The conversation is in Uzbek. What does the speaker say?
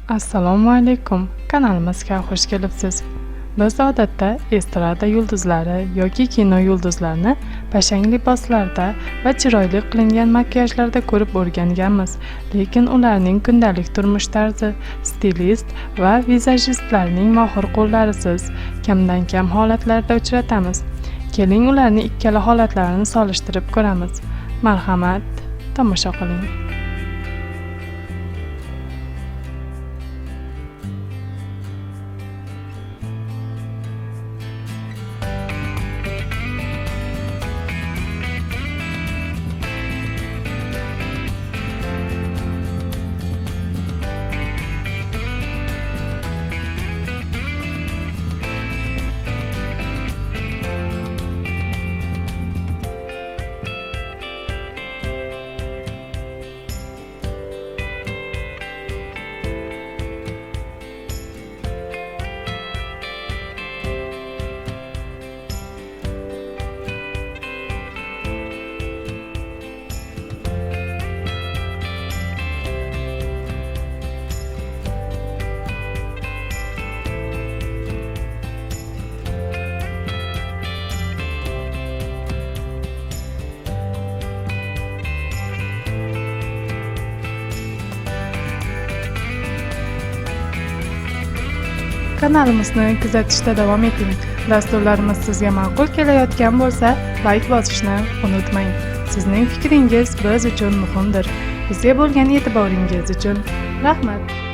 Assalomu alaykum. Kanalimizga xush kelibsiz. Biz odatda estrada yulduzlari yoki kino yulduzlarini bashang liboslarda va chiroyli qilingan makiyajlarda ko'rib o'rganganmiz, lekin ularning kundalik turmush tarzi, stilist va vizajistlarning mohir qo'llarisiz kamdan-kam holatlarda uchratamiz. Keling, ularning ikkala holatlarini solishtirib ko'ramiz. Marhamat, tomosha qiling. Kanalimizni kuzatishda davom eting. Dasturlarimiz sizga ma'qul kelayotgan bo'lsa, like bosishni unutmang. Sizning fikringiz biz uchun muhimdir. Bizga bo'lgan e'tiboringiz uchun rahmat.